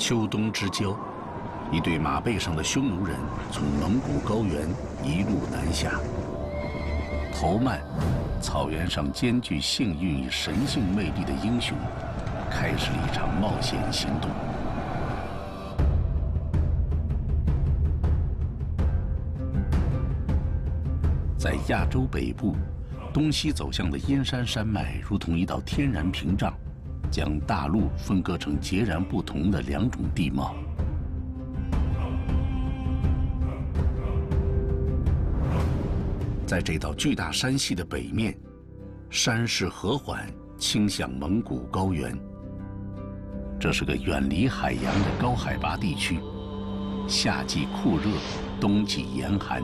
秋冬之交，一队马背上的匈奴人从蒙古高原一路南下。头曼，草原上兼具幸运与神性魅力的英雄，开始了一场冒险行动。在亚洲北部，东西走向的阴山山脉如同一道天然屏障，将大陆分割成截然不同的两种地貌。在这道巨大山系的北面，山势和缓，倾向蒙古高原。这是个远离海洋的高海拔地区，夏季酷热，冬季严寒。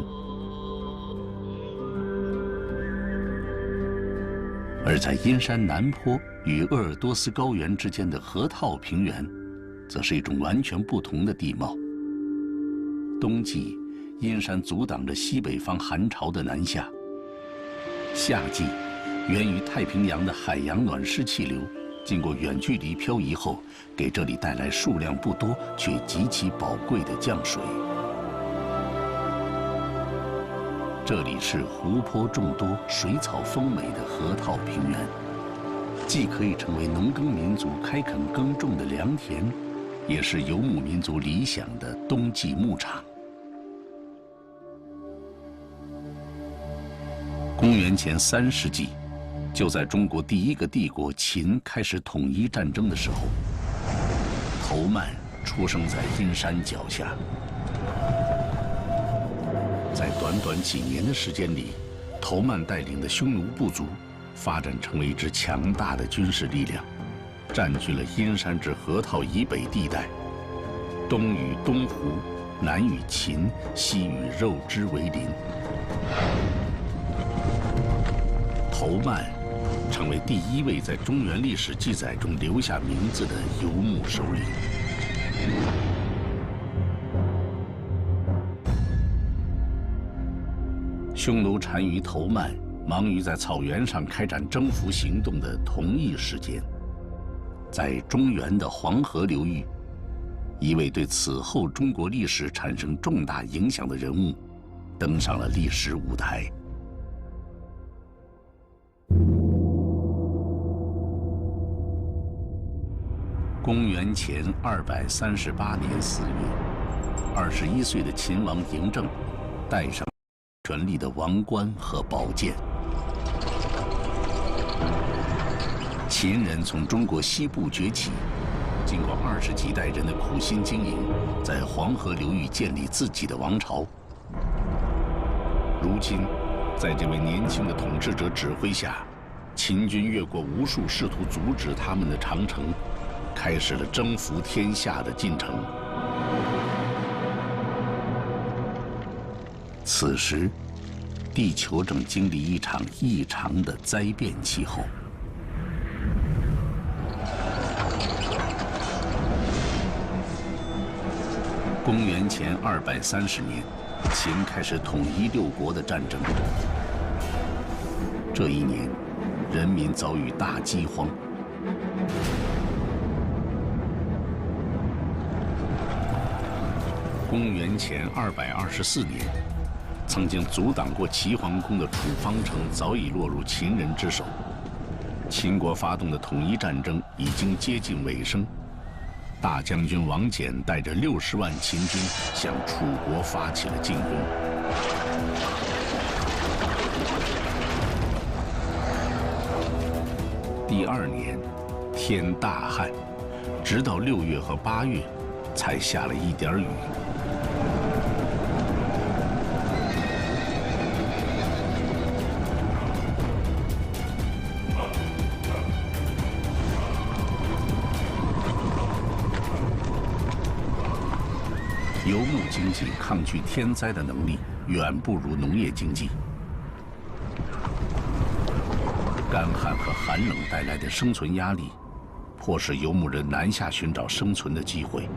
而在阴山南坡与鄂尔多斯高原之间的河套平原，则是一种完全不同的地貌。冬季，阴山阻挡着西北方寒潮的南下；夏季，源于太平洋的海洋暖湿气流，经过远距离漂移后，给这里带来数量不多却极其宝贵的降水。这里是湖泊众多、水草丰美的河套平原，既可以成为农耕民族开垦耕种的良田，也是游牧民族理想的冬季牧场。公元前3世纪，就在中国第一个帝国秦开始统一战争的时候，头曼出生在阴山脚下。在短短几年的时间里，头曼带领的匈奴部族发展成为一支强大的军事力量，占据了阴山至河套以北地带，东与东胡，南与秦，西与肉支为邻。头曼成为第一位在中原历史记载中留下名字的游牧首领。匈奴单于头曼忙于在草原上开展征服行动的同一时间，在中原的黄河流域，一位对此后中国历史产生重大影响的人物登上了历史舞台。公元前238年4月，21岁的秦王嬴政戴上权力的王冠和宝剑。秦人从中国西部崛起，经过20几代人的苦心经营，在黄河流域建立自己的王朝。如今，在这位年轻的统治者指挥下，秦军越过无数试图阻止他们的长城，开始了征服天下的进程。此时，地球正经历一场异常的灾变气候。公元前230年，秦开始统一六国的战争。这一年，人民遭遇大饥荒。公元前224年，曾经阻挡过齐桓公的楚方城早已落入秦人之手。秦国发动的统一战争已经接近尾声，大将军王翦带着60万秦军向楚国发起了进攻。第2年，天大旱，直到6月和8月，才下了一点雨。游牧经济抗拒天灾的能力远不如农业经济。干旱和寒冷带来的生存压力，迫使游牧人南下寻找生存的机会。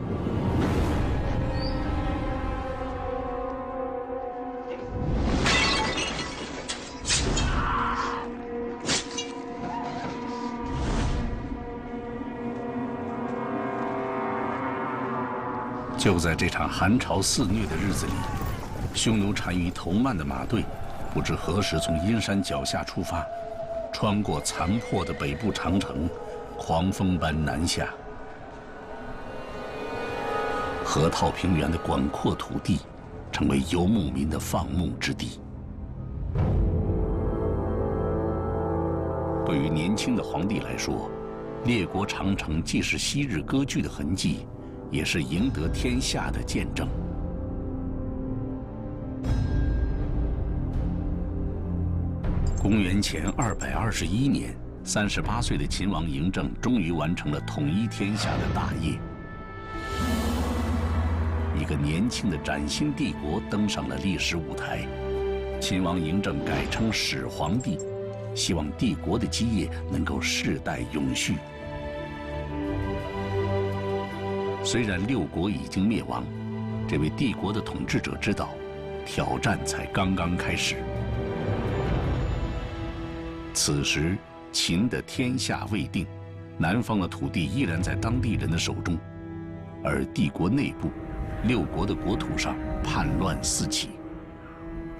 就在这场寒潮肆虐的日子里，匈奴单于头曼的马队不知何时从阴山脚下出发，穿过残破的北部长城，狂风般南下。河套平原的广阔土地成为游牧民的放牧之地。对于年轻的皇帝来说，列国长城既是昔日割据的痕迹，也是赢得天下的见证。公元前221年，38岁的秦王嬴政终于完成了统一天下的大业。一个年轻的崭新帝国登上了历史舞台。秦王嬴政改称始皇帝，希望帝国的基业能够世代永续。虽然六国已经灭亡，这位帝国的统治者知道，挑战才刚刚开始。此时，秦的天下未定，南方的土地依然在当地人的手中，而帝国内部，六国的国土上叛乱四起。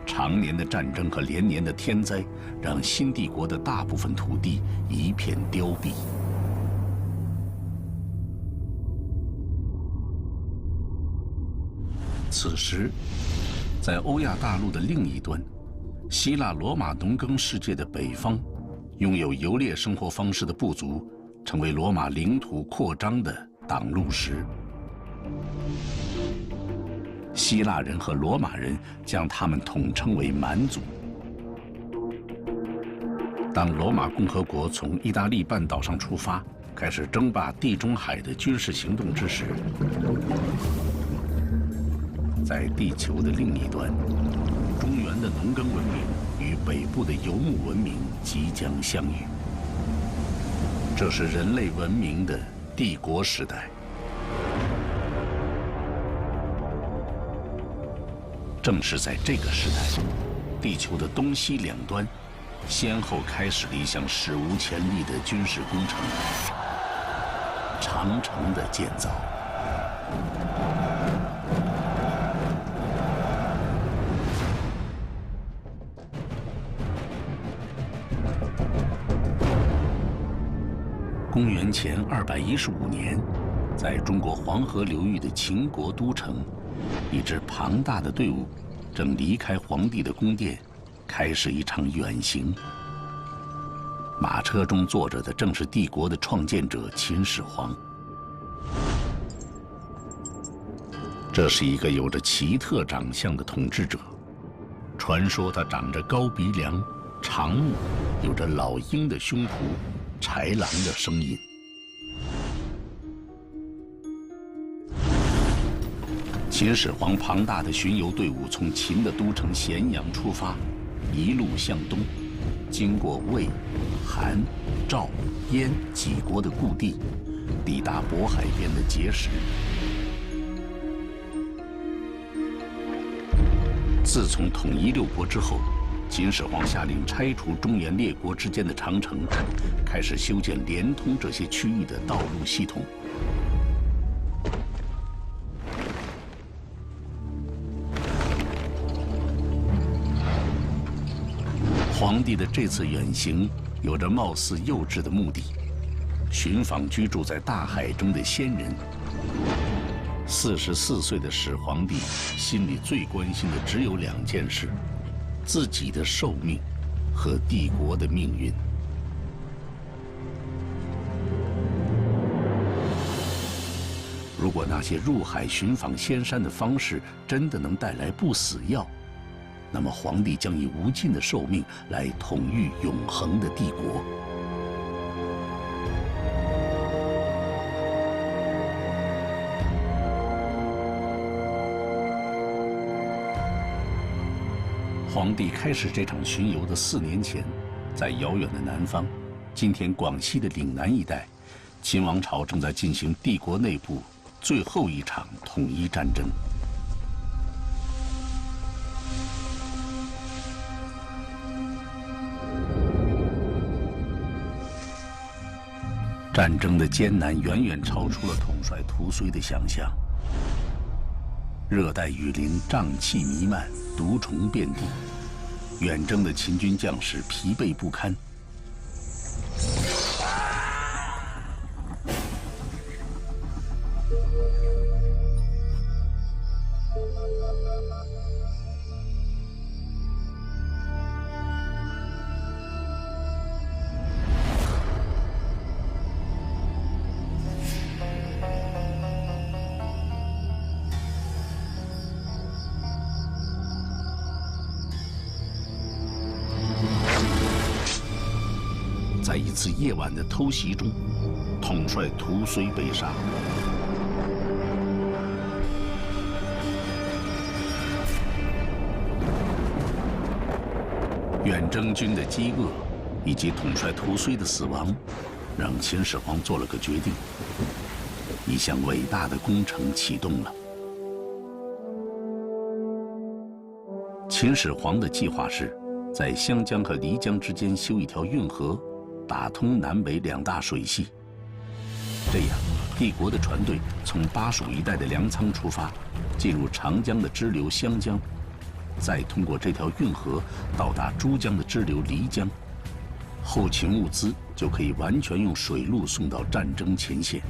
常年的战争和连年的天灾，让新帝国的大部分土地一片凋敝。此时，在欧亚大陆的另一端，希腊罗马农耕世界的北方，拥有游猎生活方式的部族，成为罗马领土扩张的挡路石。希腊人和罗马人将他们统称为蛮族。当罗马共和国从意大利半岛上出发，开始争霸地中海的军事行动之时，在地球的另一端，中原的农耕文明与北部的游牧文明即将相遇。这是人类文明的帝国时代。正是在这个时代，地球的东西两端，先后开始了一项史无前例的军事工程——长城的建造。公元前215年，在中国黄河流域的秦国都城，一支庞大的队伍正离开皇帝的宫殿，开始一场远行。马车中坐着的正是帝国的创建者秦始皇。这是一个有着奇特长相的统治者，传说他长着高鼻梁、长目，有着老鹰的胸脯、豺狼的声音。秦始皇庞大的巡游队伍从秦的都城咸阳出发，一路向东，经过魏、韩、赵、燕几国的故地，抵达渤海边的碣石。自从统一六国之后，秦始皇下令拆除中原列国之间的长城，开始修建连通这些区域的道路系统。皇帝的这次远行有着貌似幼稚的目的，寻访居住在大海中的先人。44岁的始皇帝心里最关心的只有两件事：自己的寿命和帝国的命运。如果那些入海寻访仙山的方式真的能带来不死药，那么皇帝将以无尽的寿命来统御永恒的帝国。皇帝开始这场巡游的4年前，在遥远的南方，今天广西的岭南一带，秦王朝正在进行帝国内部最后一场统一战争。战争的艰难远远超出了统帅屠睢的想象。热带雨林瘴气弥漫，毒虫遍地，远征的秦军将士疲惫不堪。在一次夜晚的偷袭中，统帅屠睢被杀。远征军的饥饿以及统帅屠睢的死亡，让秦始皇做了个决定：一项伟大的工程启动了。秦始皇的计划是，在湘江和漓江之间修一条运河，打通南北两大水系。这样，帝国的船队从巴蜀一带的粮仓出发，进入长江的支流湘江，再通过这条运河到达珠江的支流漓江，后勤物资就可以完全用水路送到战争前线。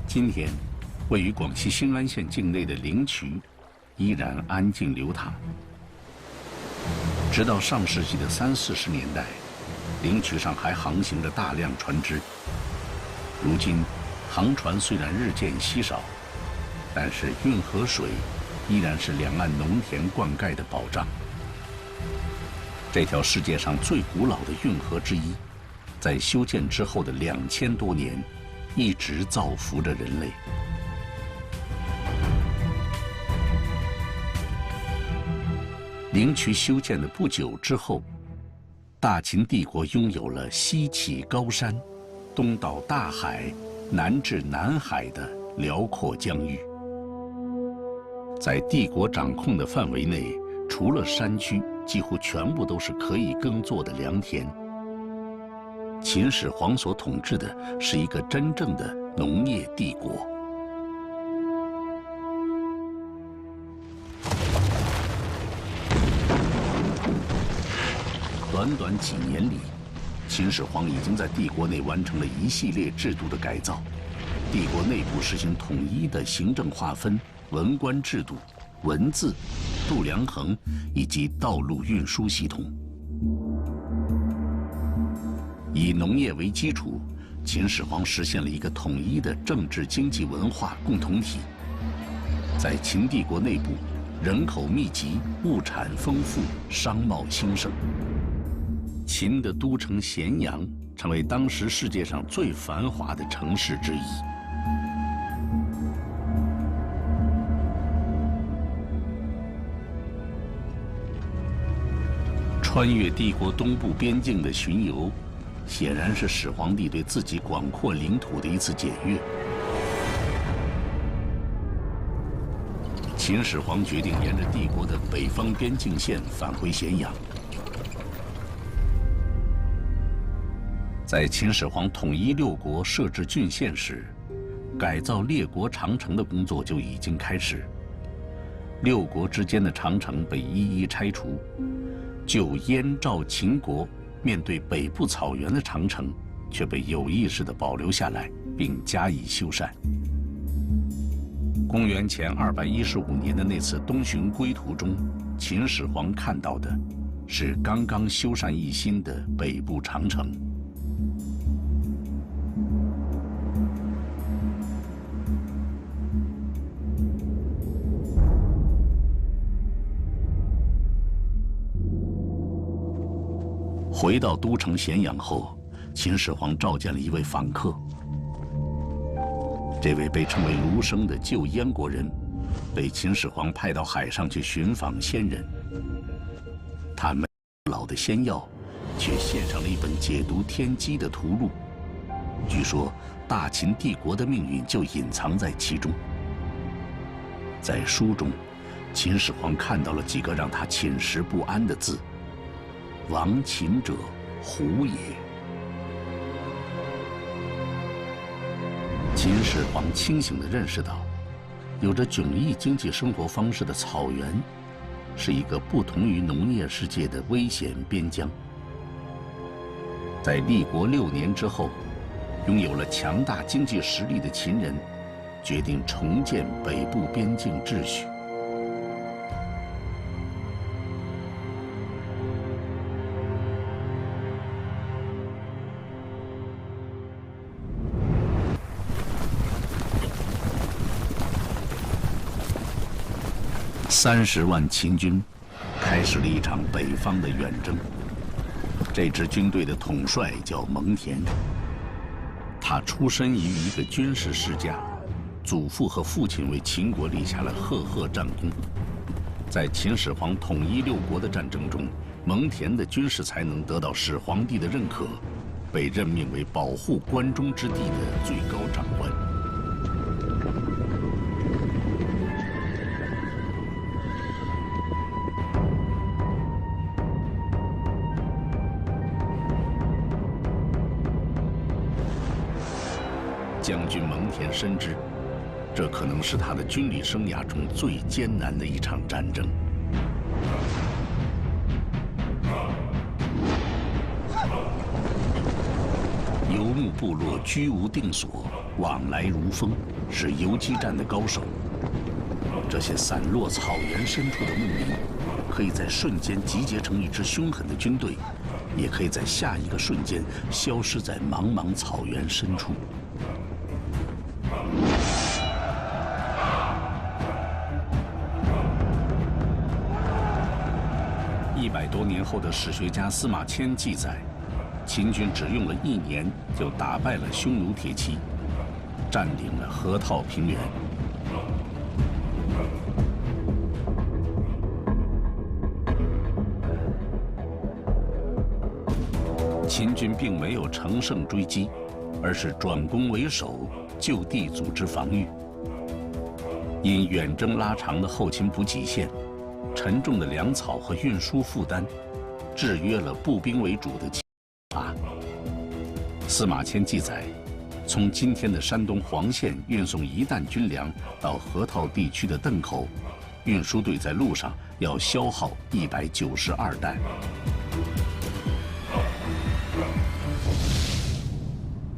今天，位于广西兴安县境内的灵渠依然安静流淌。直到上世纪的30、40年代，灵渠上还航行着大量船只。如今，航船虽然日渐稀少，但是运河水依然是两岸农田灌溉的保障。这条世界上最古老的运河之一，在修建之后的2000多年，一直造福着人类。灵渠修建的不久之后，大秦帝国拥有了西起高山、东到大海、南至南海的辽阔疆域。在帝国掌控的范围内，除了山区，几乎全部都是可以耕作的良田。秦始皇所统治的是一个真正的农业帝国。短短几年里，秦始皇已经在帝国内完成了一系列制度的改造。帝国内部实行统一的行政划分、文官制度、文字、度量衡以及道路运输系统。以农业为基础，秦始皇实现了一个统一的政治、经济、文化共同体。在秦帝国内部，人口密集，物产丰富，商贸兴盛。秦的都城咸阳成为当时世界上最繁华的城市之一。穿越帝国东部边境的巡游，显然是始皇帝对自己广阔领土的一次检阅。秦始皇决定沿着帝国的北方边境线返回咸阳。在秦始皇统一六国、设置郡县时，改造列国长城的工作就已经开始。六国之间的长城被一一拆除，就燕赵秦国面对北部草原的长城却被有意识地保留下来，并加以修缮。公元前215年的那次东巡归途中，秦始皇看到的是刚刚修缮一新的北部长城。回到都城咸阳后，秦始皇召见了一位访客。这位被称为卢生的旧燕国人，被秦始皇派到海上去寻访仙人。他没有老的仙药，却献上了一本解读天机的图录。据说大秦帝国的命运就隐藏在其中。在书中，秦始皇看到了几个让他寝食不安的字：亡秦者，胡也。秦始皇清醒地认识到，有着迥异经济生活方式的草原，是一个不同于农业世界的危险边疆。在立国6年之后，拥有了强大经济实力的秦人，决定重建北部边境秩序。30万秦军开始了一场北方的远征。这支军队的统帅叫蒙恬，他出身于一个军事世家，祖父和父亲为秦国立下了赫赫战功。在秦始皇统一6国的战争中，蒙恬的军事才能得到始皇帝的认可，被任命为保护关中之地的最高长官。将军蒙恬深知，这可能是他的军旅生涯中最艰难的一场战争。游牧部落居无定所，往来如风，是游击战的高手。这些散落草原深处的牧民，可以在瞬间集结成一支凶狠的军队，也可以在下一个瞬间消失在茫茫草原深处。100多年后的史学家司马迁记载，秦军只用了1年就打败了匈奴铁骑，占领了河套平原。秦军并没有乘胜追击，而是转攻为守，就地组织防御。因远征拉长的后勤补给线，沉重的粮草和运输负担，制约了步兵为主的秦伐。司马迁记载，从今天的山东黄县运送1担军粮到河套地区的邓口，运输队在路上要消耗192担。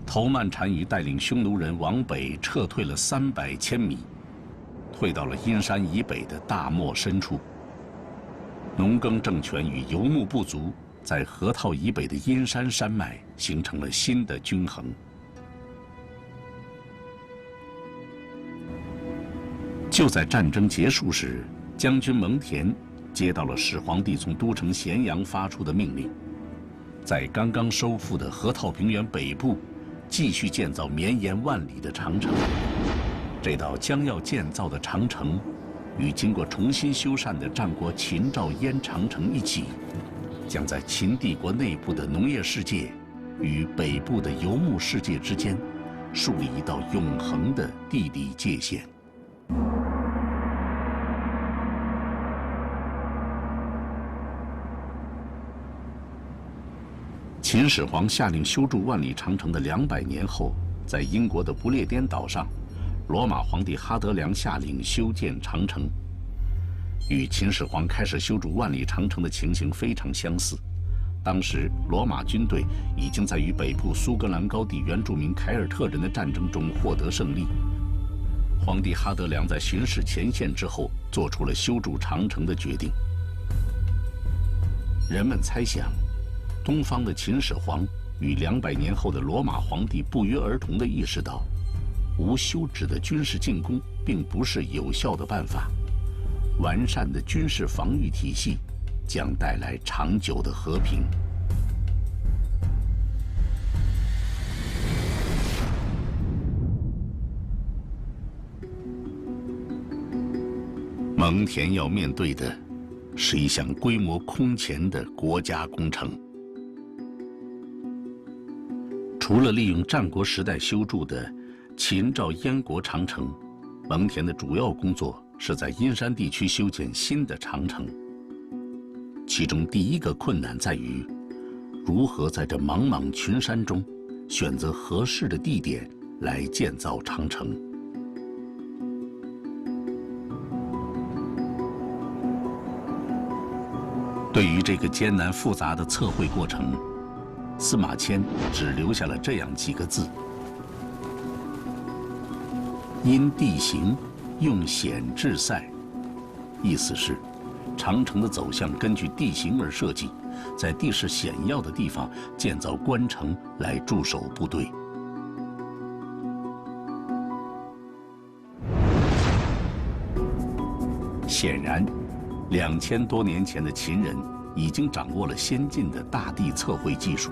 头曼单于带领匈奴人往北撤退了300千米，退到了阴山以北的大漠深处。农耕政权与游牧部族在河套以北的阴山山脉形成了新的均衡。就在战争结束时，将军蒙恬接到了始皇帝从都城咸阳发出的命令，在刚刚收复的河套平原北部继续建造绵延万里的长城。这道将要建造的长城，与经过重新修缮的战国秦赵燕长城一起，将在秦帝国内部的农业世界与北部的游牧世界之间，树立一道永恒的地理界限。秦始皇下令修筑万里长城的200年后，在英国的不列颠岛上，罗马皇帝哈德良下令修建长城，与秦始皇开始修筑万里长城的情形非常相似。当时，罗马军队已经在与北部苏格兰高地原住民凯尔特人的战争中获得胜利。皇帝哈德良在巡视前线之后，做出了修筑长城的决定。人们猜想，东方的秦始皇与200年后的罗马皇帝不约而同地意识到，无休止的军事进攻并不是有效的办法，完善的军事防御体系将带来长久的和平。蒙恬要面对的是一项规模空前的国家工程。除了利用战国时代修筑的秦赵燕国长城，蒙恬的主要工作是在阴山地区修建新的长城。其中第一个困难在于，如何在这茫茫群山中选择合适的地点，来建造长城。对于这个艰难复杂的测绘过程，司马迁只留下了这样几个字：因地形用险制塞。意思是，长城的走向根据地形而设计，在地势险要的地方建造关城来驻守部队。显然，2000多年前的秦人已经掌握了先进的大地测绘技术。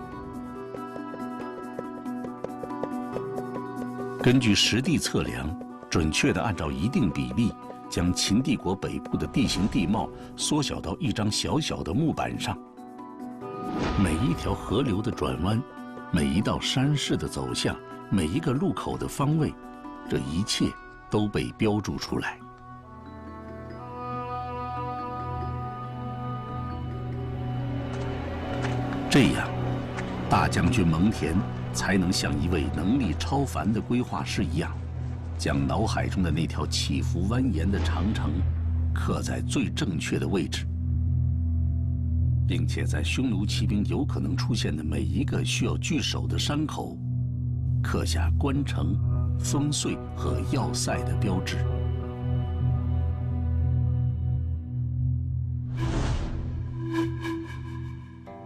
根据实地测量，准确地按照一定比例，将秦帝国北部的地形地貌缩小到一张小小的木板上。每一条河流的转弯，每一道山势的走向，每一个路口的方位，这一切都被标注出来。这样，大将军蒙恬才能像一位能力超凡的规划师一样，将脑海中的那条起伏蜿蜒的长城刻在最正确的位置，并且在匈奴骑兵有可能出现的每一个需要据守的山口，刻下关城、烽燧和要塞的标志。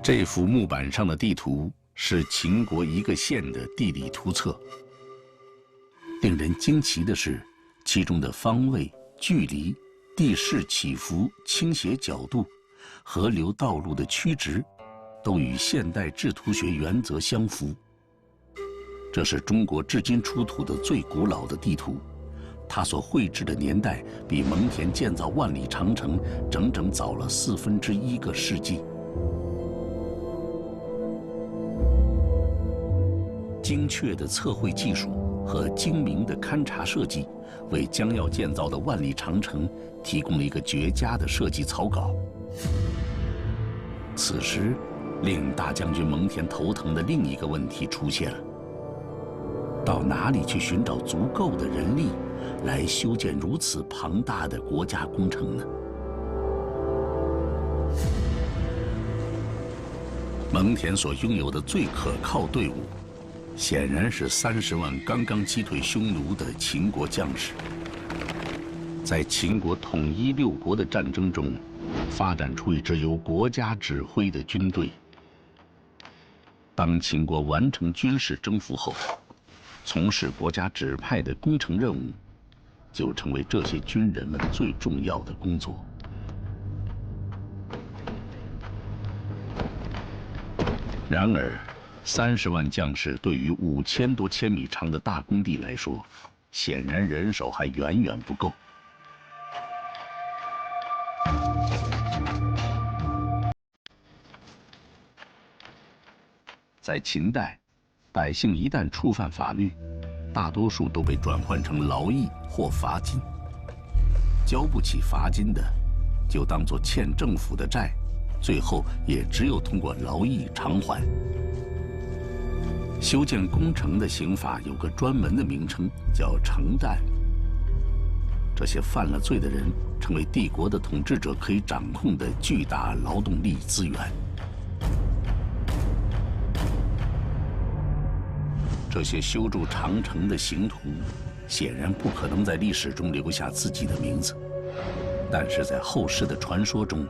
这幅木板上的地图是秦国一个县的地理图册。令人惊奇的是，其中的方位、距离、地势起伏、倾斜角度、河流道路的曲直，都与现代制图学原则相符。这是中国至今出土的最古老的地图，它所绘制的年代比蒙恬建造万里长城整整早了1/4个世纪。精确的测绘技术和精明的勘察设计，为将要建造的万里长城提供了一个绝佳的设计草稿。此时，令大将军蒙恬头疼的另一个问题出现了：到哪里去寻找足够的人力，来修建如此庞大的国家工程呢？蒙恬所拥有的最可靠队伍，显然是30万刚刚击退匈奴的秦国将士。在秦国统一6国的战争中，发展出一支由国家指挥的军队。当秦国完成军事征服后，从事国家指派的工程任务，就成为这些军人们最重要的工作。然而，30万将士对于5000多千米长的大工地来说，显然人手还远远不够。在秦代，百姓一旦触犯法律，大多数都被转换成劳役或罚金。交不起罚金的，就当作欠政府的债，最后也只有通过劳役偿还。修建工程的刑法有个专门的名称，叫城战。这些犯了罪的人，成为帝国的统治者可以掌控的巨大劳动力资源。这些修筑长城的刑徒，显然不可能在历史中留下自己的名字，但是在后世的传说中，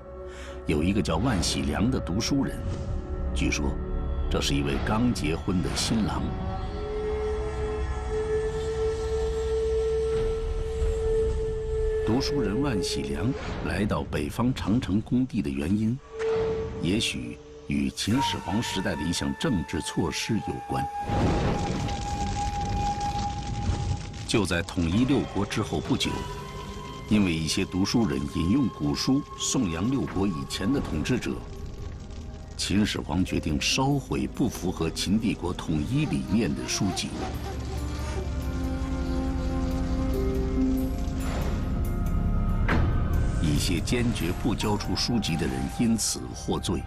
有一个叫万喜良的读书人，据说这是一位刚结婚的新郎。读书人万喜良来到北方长城工地的原因，也许与秦始皇时代的一项政治措施有关。就在统一6国之后不久，因为一些读书人引用古书颂扬6国以前的统治者，秦始皇决定烧毁不符合秦帝国统一理念的书籍。一些坚决不交出书籍的人因此获罪。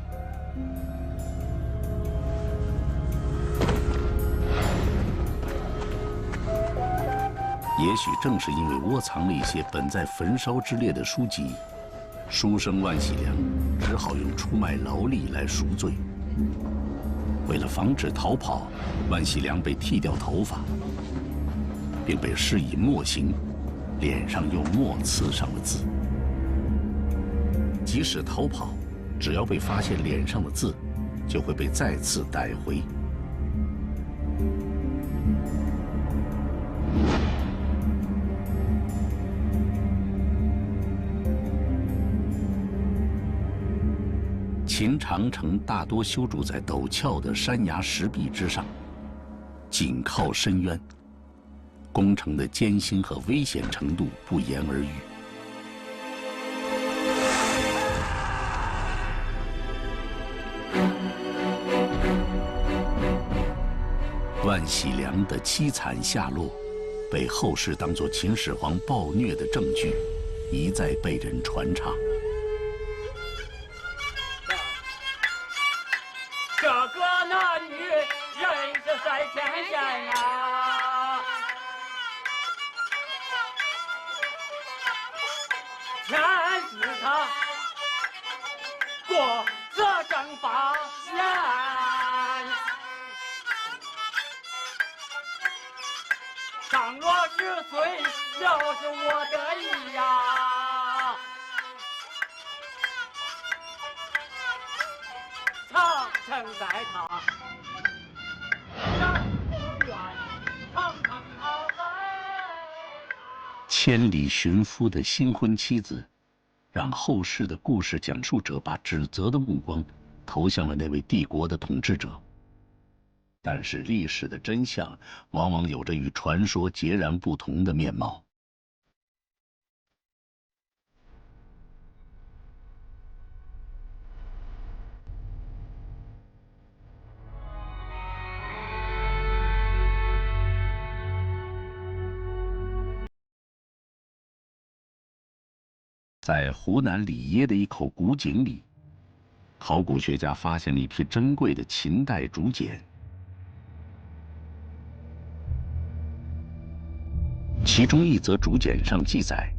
也许正是因为窝藏了一些本在焚烧之列的书籍，书生万喜良只好用出卖劳力来赎罪。为了防止逃跑，万喜良被剃掉头发，并被施以墨刑，脸上用墨刺上了字。即使逃跑，只要被发现脸上的字，就会被再次逮回。秦长城大多修筑在陡峭的山崖石壁之上，紧靠深渊，工程的艰辛和危险程度不言而喻。万喜良的凄惨下落，被后世当作秦始皇暴虐的证据，一再被人传唱。这个男女人是在天线呀，天使他过这正法眼，上若10岁了是我的意呀，长城在他，山不远，长城好汉。千里寻夫的新婚妻子，让后世的故事讲述者把指责的目光投向了那位帝国的统治者。但是历史的真相往往有着与传说截然不同的面貌。在湖南里耶的一口古井里，考古学家发现了一批珍贵的秦代竹简。其中一则竹简上记载，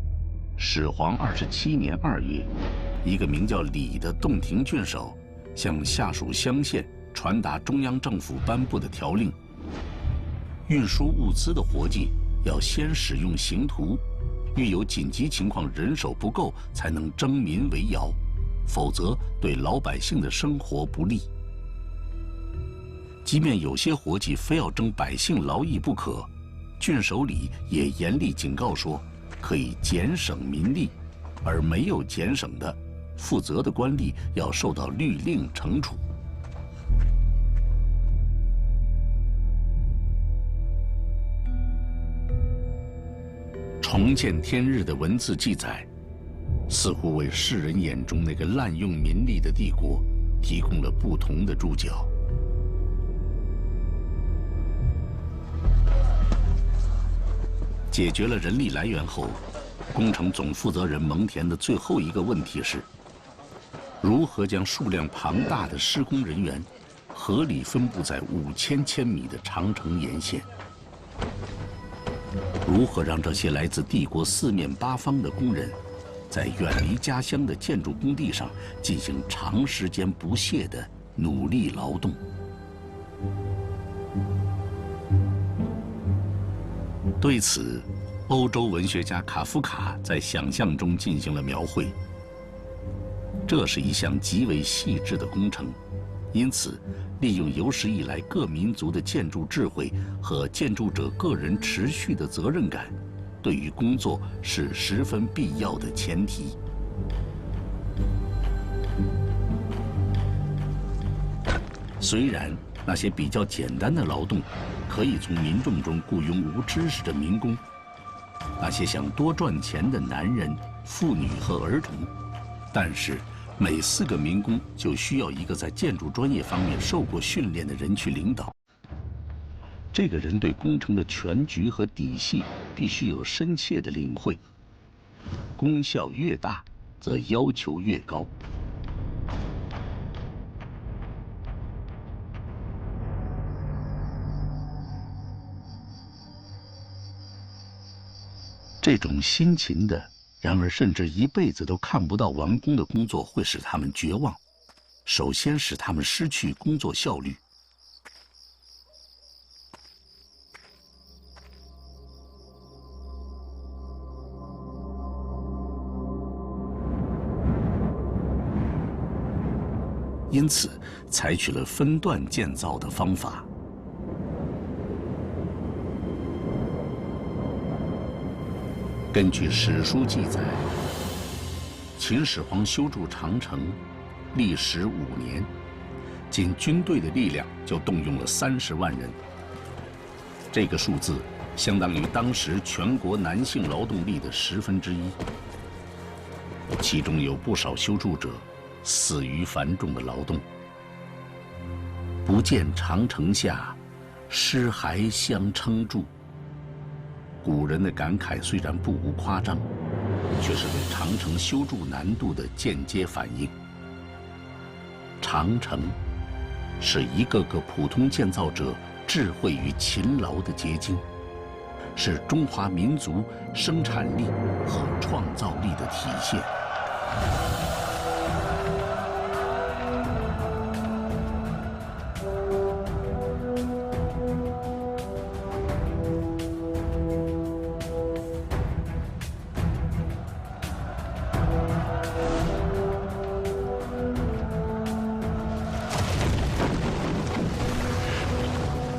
始皇27年2月，一个名叫李的洞庭郡守，向下属乡县传达中央政府颁布的条令：运输物资的活计要先使用刑徒。遇有紧急情况，人手不够，才能征民为徭，否则对老百姓的生活不利。即便有些活计非要征百姓劳役不可，郡守李也严厉警告说，可以减省民力，而没有减省的，负责的官吏要受到律令惩处。重见天日的文字记载，似乎为世人眼中那个滥用民力的帝国提供了不同的注脚。解决了人力来源后，工程总负责人蒙恬的最后一个问题是：如何将数量庞大的施工人员合理分布在5000千米的长城沿线？如何让这些来自帝国四面八方的工人，在远离家乡的建筑工地上进行长时间不懈的努力劳动？对此，欧洲文学家卡夫卡在想象中进行了描绘。这是一项极为细致的工程，因此利用有史以来各民族的建筑智慧和建筑者个人持续的责任感，对于工作是十分必要的前提。虽然那些比较简单的劳动可以从民众中雇佣无知识的民工，那些想多赚钱的男人、妇女和儿童，但是每4个民工就需要一个在建筑专业方面受过训练的人去领导。这个人对工程的全局和底细必须有深切的领会。功效越大，则要求越高。这种辛勤的，然而甚至一辈子都看不到完工的工作，会使他们绝望，首先使他们失去工作效率。因此，采取了分段建造的方法。根据史书记载，秦始皇修筑长城，历时5年，仅军队的力量就动用了30万人。这个数字相当于当时全国男性劳动力的1/10，其中有不少修筑者死于繁重的劳动。不见长城下，尸骸相称筑。古人的感慨虽然不无夸张，却是对长城修筑难度的间接反应。长城是一个个普通建造者智慧与勤劳的结晶，是中华民族生产力和创造力的体现。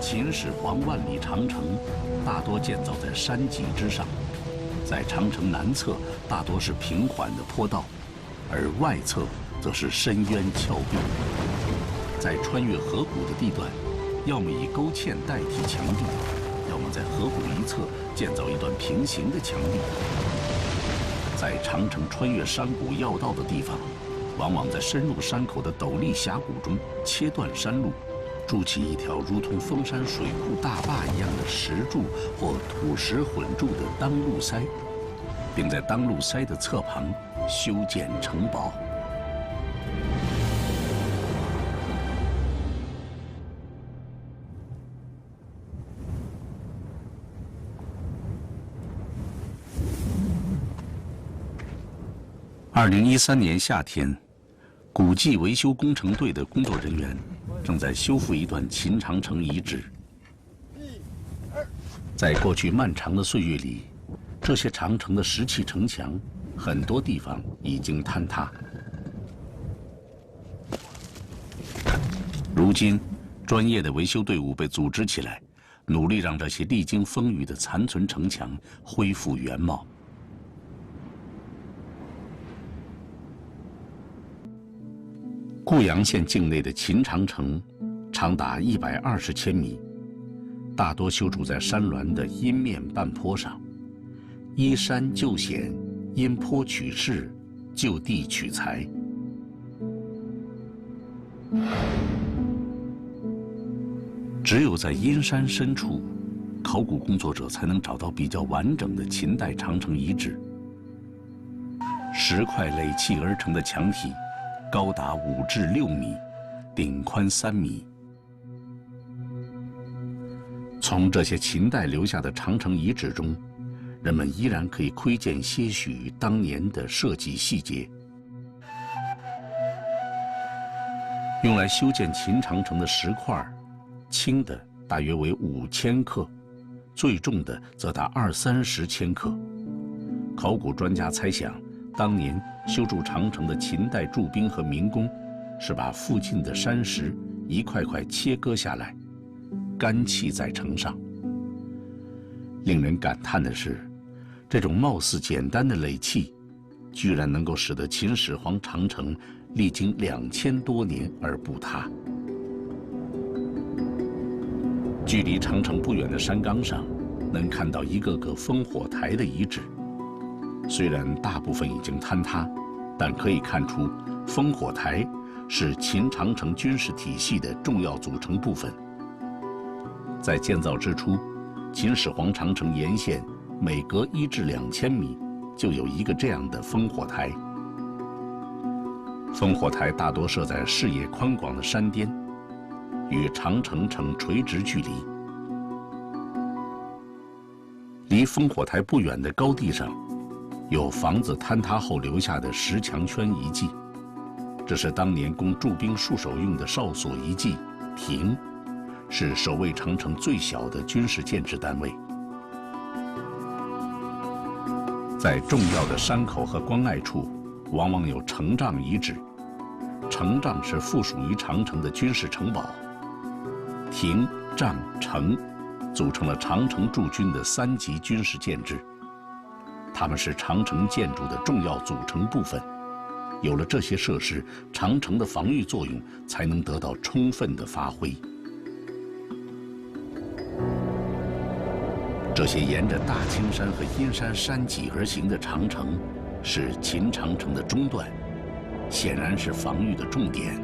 秦始皇万里长城大多建造在山脊之上，在长城南侧大多是平缓的坡道，而外侧则是深渊峭壁。在穿越河谷的地段，要么以沟堑代替墙壁，要么在河谷一侧建造一段平行的墙壁。在长城穿越山谷要道的地方，往往在深入山口的陡立峡谷中切断山路，筑起一条如同丰山水库大坝一样的石柱或土石混筑的当路塞，并在当路塞的侧旁修建城堡。2013年夏天，古迹维修工程队的工作人员正在修复一段秦长城遗址。在过去漫长的岁月里，这些长城的石砌城墙很多地方已经坍塌。如今，专业的维修队伍被组织起来，努力让这些历经风雨的残存城墙恢复原貌。固阳县境内的秦长城长达120千米，大多修筑在山峦的阴面半坡上，依山就险，因坡取势，就地取材。只有在阴山深处，考古工作者才能找到比较完整的秦代长城遗址。石块垒砌而成的墙体高达5至6米，顶宽3米。从这些秦代留下的长城遗址中，人们依然可以窥见些许当年的设计细节。用来修建秦长城的石块，轻的大约为5000克，最重的则达20-30千克。考古专家猜想，当年修筑长城的秦代驻兵和民工，是把附近的山石一块块切割下来，干砌在城上。令人感叹的是，这种貌似简单的垒砌，居然能够使得秦始皇长城历经2000多年而不塌。距离长城不远的山岗上，能看到一个个烽火台的遗址。虽然大部分已经坍塌，但可以看出，烽火台是秦长城军事体系的重要组成部分。在建造之初，秦始皇长城沿线每隔1至2千米就有一个这样的烽火台。烽火台大多设在视野宽广的山巅，与长城呈垂直距离。离烽火台不远的高地上，有房子坍塌后留下的石墙圈遗迹。这是当年供驻兵戍守用的哨所遗迹，亭，是守卫长城最小的军事建制单位。在重要的山口和关隘处，往往有城帐遗址。城帐是附属于长城的军事城堡，亭、帐、城组成了长城驻军的3级军事建制。它们是长城建筑的重要组成部分。有了这些设施，长城的防御作用才能得到充分的发挥。这些沿着大青山和阴山山脊而行的长城，是秦长城的中段，显然是防御的重点。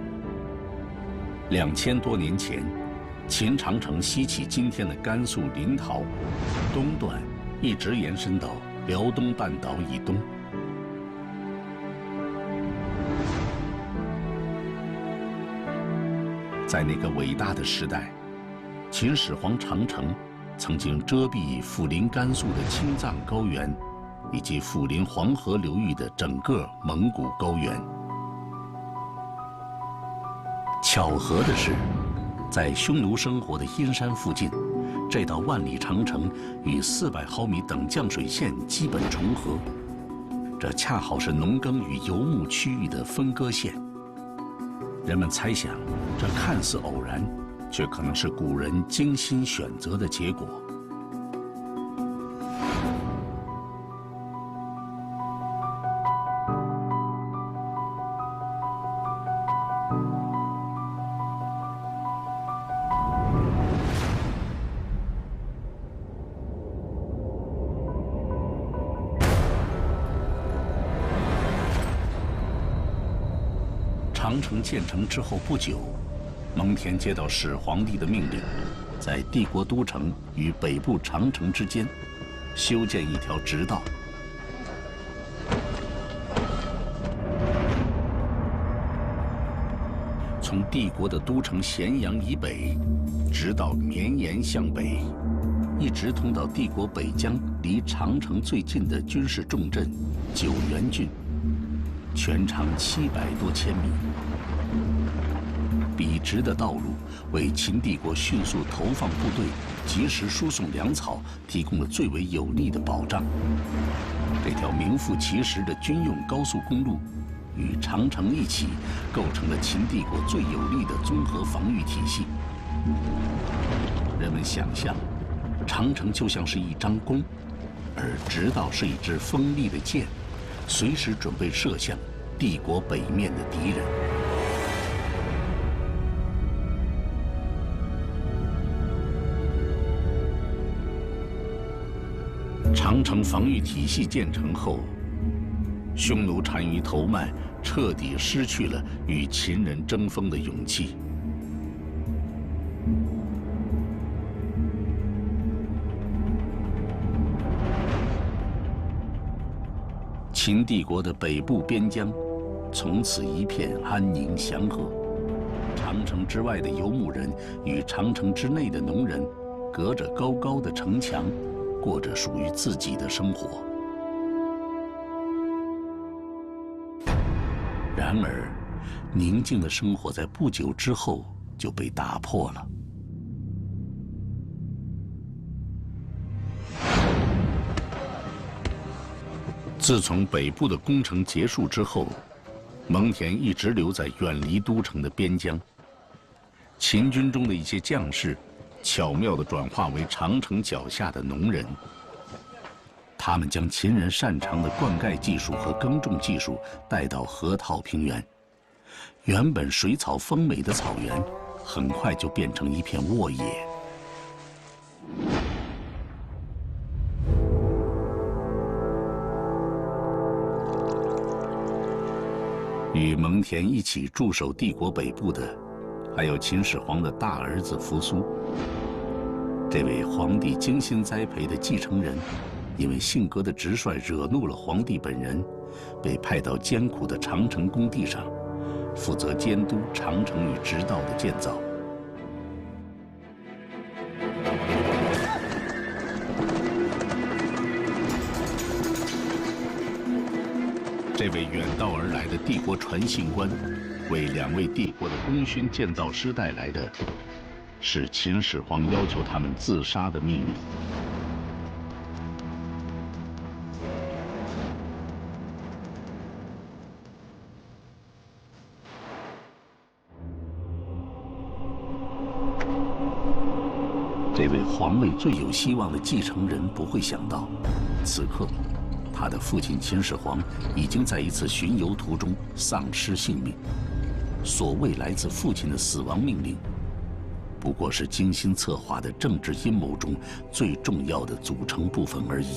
2000多年前，秦长城西起今天的甘肃临洮，东段一直延伸到辽东半岛以东。在那个伟大的时代，秦始皇长城曾经遮蔽毗邻甘肃的青藏高原，以及毗邻黄河流域的整个蒙古高原。巧合的是，在匈奴生活的阴山附近，这道万里长城与400毫米等降水线基本重合，这恰好是农耕与游牧区域的分割线。人们猜想，这看似偶然，却可能是古人精心选择的结果。长城建成之后不久，蒙恬接到始皇帝的命令，在帝国都城与北部长城之间修建一条直道。从帝国的都城咸阳以北，直到绵延向北，一直通到帝国北疆离长城最近的军事重镇九原郡，全长700多千米。笔直的道路为秦帝国迅速投放部队、及时输送粮草提供了最为有力的保障。这条名副其实的军用高速公路，与长城一起，构成了秦帝国最有力的综合防御体系。人们想象，长城就像是一张弓，而直道是一支锋利的箭，随时准备射向帝国北面的敌人。长城防御体系建成后，匈奴单于头曼彻底失去了与秦人争锋的勇气。秦帝国的北部边疆从此一片安宁祥和，长城之外的游牧人与长城之内的农人，隔着高高的城墙，过着属于自己的生活。然而，宁静的生活在不久之后就被打破了。自从北部的工程结束之后，蒙恬一直留在远离都城的边疆。秦军中的一些将士，巧妙地转化为长城脚下的农人。他们将秦人擅长的灌溉技术和耕种技术带到河套平原，原本水草丰美的草原，很快就变成一片沃野。与蒙恬一起驻守帝国北部的，还有秦始皇的大儿子扶苏。这位皇帝精心栽培的继承人，因为性格的直率惹怒了皇帝本人，被派到艰苦的长城工地上，负责监督长城与直道的建造。这位远道而来的帝国传信官，为2位帝国的功勋建造师带来的，是秦始皇要求他们自杀的命令。这位皇位最有希望的继承人不会想到，此刻，他的父亲秦始皇已经在一次巡游途中丧失性命。所谓来自父亲的死亡命令，不过是精心策划的政治阴谋中最重要的组成部分而已。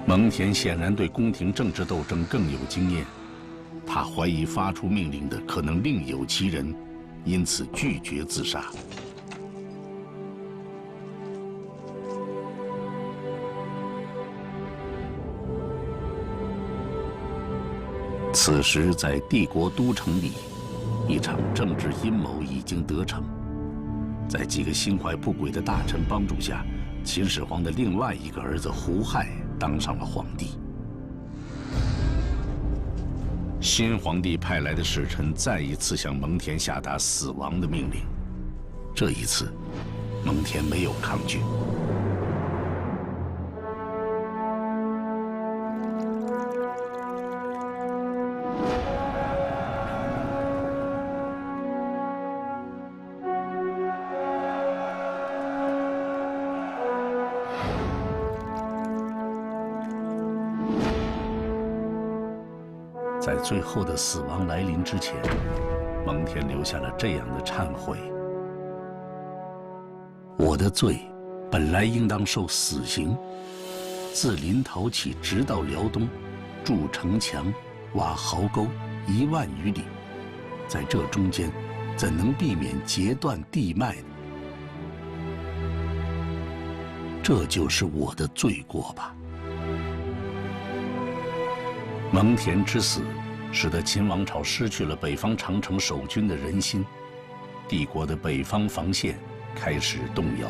蒙恬显然对宫廷政治斗争更有经验，他怀疑发出命令的可能另有其人，因此拒绝自杀。此时，在帝国都城里，一场政治阴谋已经得逞。在几个心怀不轨的大臣帮助下，秦始皇的另外一个儿子胡亥当上了皇帝。新皇帝派来的使臣再一次向蒙恬下达死亡的命令。这一次，蒙恬没有抗拒。在最后的死亡来临之前，蒙恬留下了这样的忏悔：我的罪，本来应当受死刑。自临洮起，直到辽东，筑城墙，挖壕沟1万余里，在这中间，怎能避免截断地脉呢？这就是我的罪过吧。蒙恬之死，使得秦王朝失去了北方长城守军的人心，帝国的北方防线开始动摇。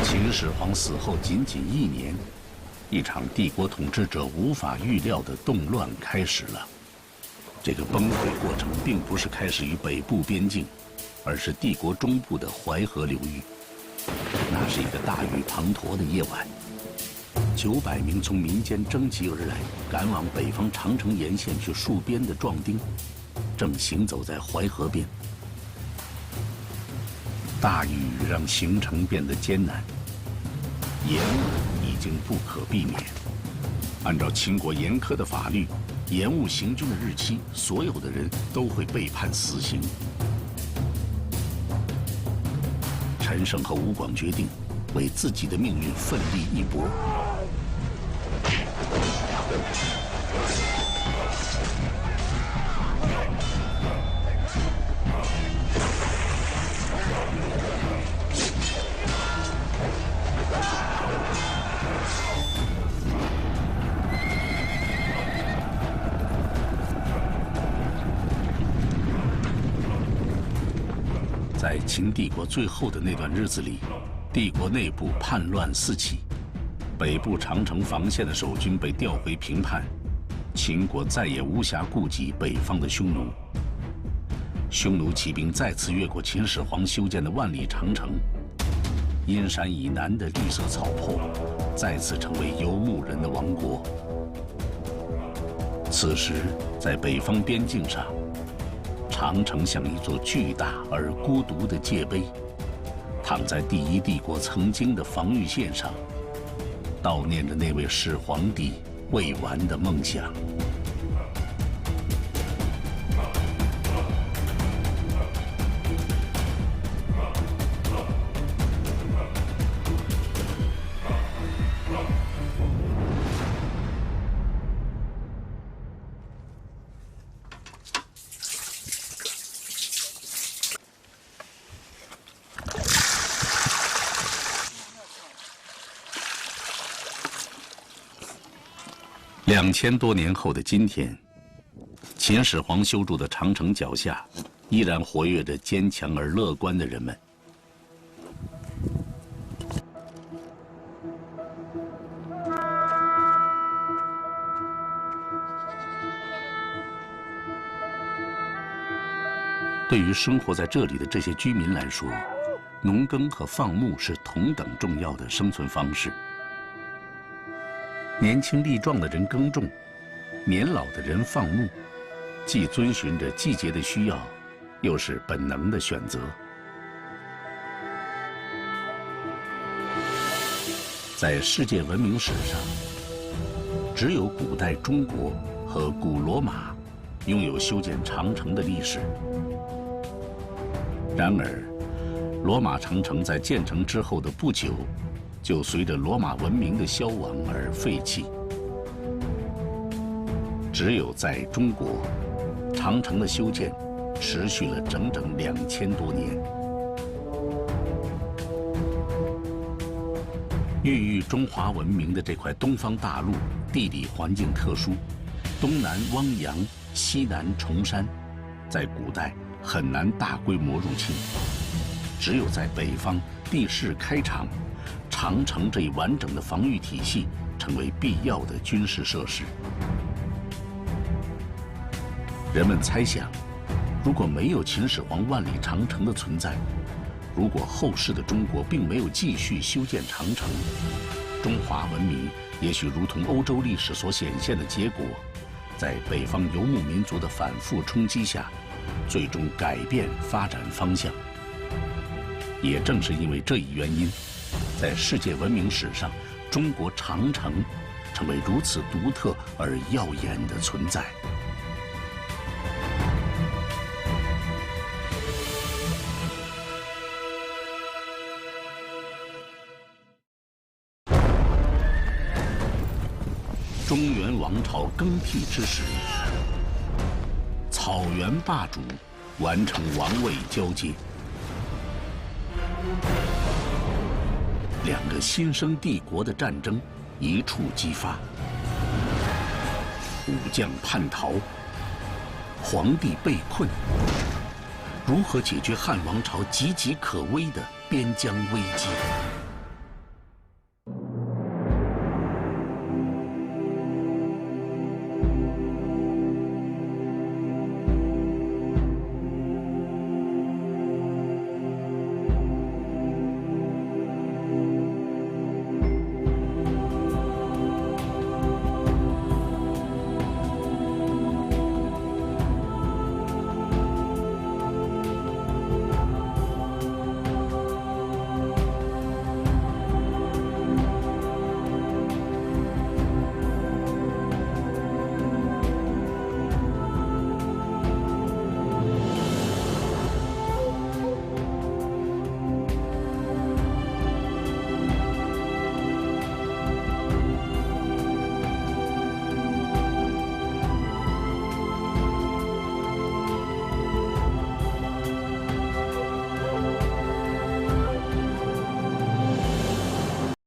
秦始皇死后仅仅1年，一场帝国统治者无法预料的动乱开始了。这个崩溃过程并不是开始于北部边境，而是帝国中部的淮河流域。那是一个大雨滂沱的夜晚，900名从民间征集而来，赶往北方长城沿线去戍边的壮丁，正行走在淮河边。大雨让行程变得艰难，延误已经不可避免。按照秦国严苛的法律，延误行军的日期，所有的人都会被判死刑。陈胜和吴广决定为自己的命运奋力一搏。在秦帝国最后的那段日子里，帝国内部叛乱四起，北部长城防线的守军被调回平叛，秦国再也无暇顾及北方的匈奴。匈奴骑兵再次越过秦始皇修建的万里长城，阴山以南的绿色草坡再次成为游牧人的王国。此时，在北方边境上，长城像一座巨大而孤独的界碑，躺在第一帝国曾经的防御线上，悼念着那位始皇帝未完的梦想。2000多年后的今天，秦始皇修筑的长城脚下，依然活跃着坚强而乐观的人们。对于生活在这里的这些居民来说，农耕和放牧是同等重要的生存方式。年轻力壮的人耕种，年老的人放牧，既遵循着季节的需要，又是本能的选择。在世界文明史上，只有古代中国和古罗马拥有修建长城的历史。然而，罗马长城在建成之后的不久，就随着罗马文明的消亡而废弃。只有在中国，长城的修建持续了整整2000多年。孕育中华文明的这块东方大陆，地理环境特殊，东南汪洋，西南崇山，在古代很难大规模入侵。只有在北方地势开敞，长城这一完整的防御体系成为必要的军事设施。人们猜想，如果没有秦始皇万里长城的存在，如果后世的中国并没有继续修建长城，中华文明也许如同欧洲历史所显现的结果，在北方游牧民族的反复冲击下，最终改变发展方向。也正是因为这一原因，在世界文明史上，中国长城成为如此独特而耀眼的存在。中原王朝更替之时，草原霸主完成王位交接，两个新生帝国的战争一触即发，武将叛逃，皇帝被困，如何解决汉王朝岌岌可危的边疆危机？